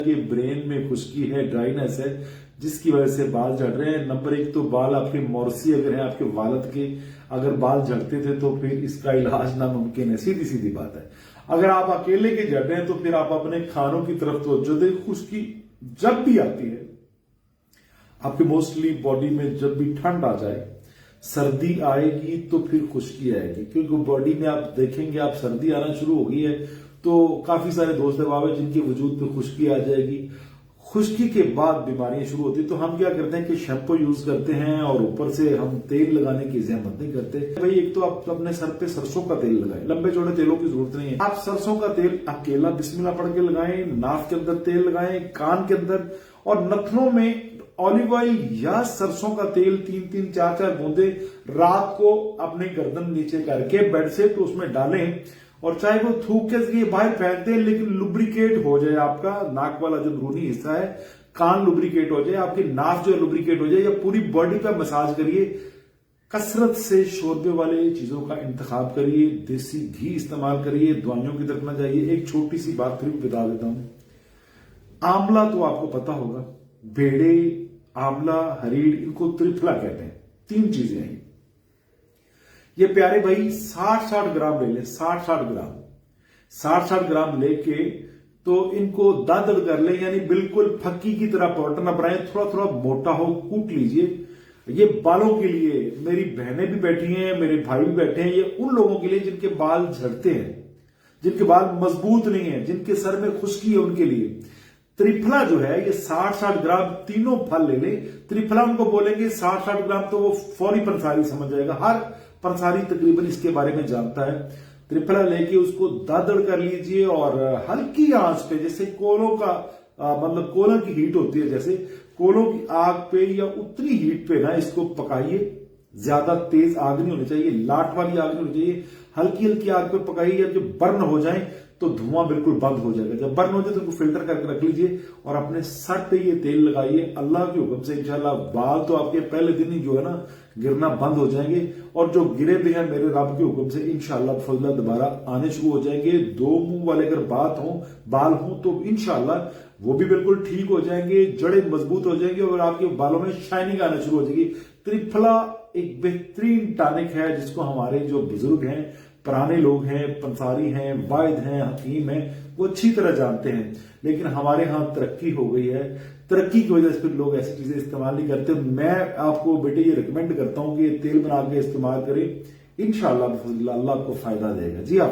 कि ब्रेन में खुश्की है, ड्राइनेस है, जिसकी वजह से बाल झड़ रहे हैं। नंबर एक तो बाल आपके मोरसी अगर है, आपके वालद के अगर बाल झड़ते थे तो फिर इसका इलाज नामुमकिन है, सीधी सीधी बात है। अगर आप अकेले के झड़ रहे हैं तो फिर आप अपने खानों की तरफ तवज्जो दें। खुश्की जब भी आती है आपके मोस्टली बॉडी में, जब भी ठंड आ जाए, सर्दी आएगी तो फिर खुश्की आएगी, क्योंकि बॉडी में आप देखेंगे आप सर्दी आना शुरू हो गई है तो काफी सारे दोस्त अहबाब है जिनके वजूद पे खुश्की आ जाएगी। खुश्की के बाद बीमारियां शुरू होती है तो हम क्या करते हैं कि शैम्पू यूज करते हैं और ऊपर से हम तेल लगाने की जहमत नहीं करते। भाई एक तो आप अपने सर पे सरसों का तेल लगाएं, लंबे चौड़े तेलों की जरूरत नहीं है। आप सरसों का तेल अकेला बिस्मिल्लाह पढ़ के लगाएं, नाक के अंदर तेल लगाएं, कान के अंदर, और नथनों में ऑलिव ऑयल या सरसों का तेल 3-3, 4-4 बूंदे रात को अपने गर्दन नीचे करके बेड से तो उसमें डालें, और चाहे वो थूक के जरिए बाहर फेंक दें, लेकिन लुब्रिकेट हो जाए आपका नाक वाला जो अंदरूनी हिस्सा है, कान लुब्रिकेट हो जाए, आपकी नाक जो लुब्रिकेट हो जाए, या पूरी बॉडी पे मसाज करिए। कसरत से शोरबे वाले चीजों का इंतखाब करिए, देसी घी इस्तेमाल करिए, दवाइयों की तरफ ना जाइए। एक छोटी सी बात फिर भी बता देता हूं, आंवला तो आपको पता होगा, भेड़े, आंवला, हरीड़, इनको त्रिफला कहते हैं। 3 चीजें हैं ये प्यारे भाई। 60-60 ग्राम ले लें, 60-60 ग्राम लेके तो इनको दादड़ कर लें, यानी बिल्कुल फक्की की तरह पाउडर ना बनाएं, थोड़ा थोड़ा मोटा हो, कूट लीजिए। ये बालों के लिए, मेरी बहनें भी बैठी हैं, मेरे भाई भी बैठे हैं, ये उन लोगों के लिए जिनके बाल झड़ते हैं, जिनके बाल मजबूत नहीं है, जिनके सर में खुश्की है, उनके लिए त्रिफला जो है ये 60-60 ग्राम तीनों फल ले लें। त्रिफला उनको बोलेंगे 60-60 ग्राम तो वो फौरी पंसारी समझ जाएगा, हर पंसारी तकरीबन इसके बारे में जानता है। त्रिफला लेके उसको दादड़ कर लीजिए और हल्की आंच पे, जैसे कोलों का मतलब कोलों की हीट होती है, जैसे कोलों की आग पे या उतनी हीट पे ना इसको पकाइए। ज्यादा तेज आग नहीं होनी चाहिए, लाट वाली आग नहीं होनी चाहिए, हल्की हल्की आग पे पकाइए। जब बर्न हो जाए तो धुआं बिल्कुल बंद हो जाएगा। जब बर्न हो जाए तो उनको फिल्टर करके रख लीजिए और अपने सर पे ये तेल लगाइए। अल्लाह के हुक्म से इंशाल्लाह बाल तो आपके पहले दिन ही जो है ना गिरना बंद हो जाएंगे, और जो गिरे भी हैं मेरे रब के हुक्म से इंशाल्लाह फजला दोबारा आने शुरू हो जाएंगे। 2 मुंह वाले अगर बाल हो तो इंशाल्लाह वो भी बिल्कुल ठीक हो जाएंगे, जड़ें मजबूत हो जाएंगी और आपके बालों में शाइनिंग आना शुरू हो जाएगी। त्रिफला एक बेहतरीन टॉनिक है जिसको हमारे जो बुजुर्ग हैं, पुराने लोग हैं, पंसारी हैं, वाइद हैं, हकीम हैं, वो अच्छी तरह जानते हैं। लेकिन हमारे यहाँ तरक्की हो गई है, तरक्की की वजह से फिर लोग ऐसी चीजें इस्तेमाल नहीं करते। मैं आपको बेटे ये रिकमेंड करता हूं कि तेल बना के इस्तेमाल करें, इंशाअल्लाह अल्लाह आपको फायदा देगा। जी आप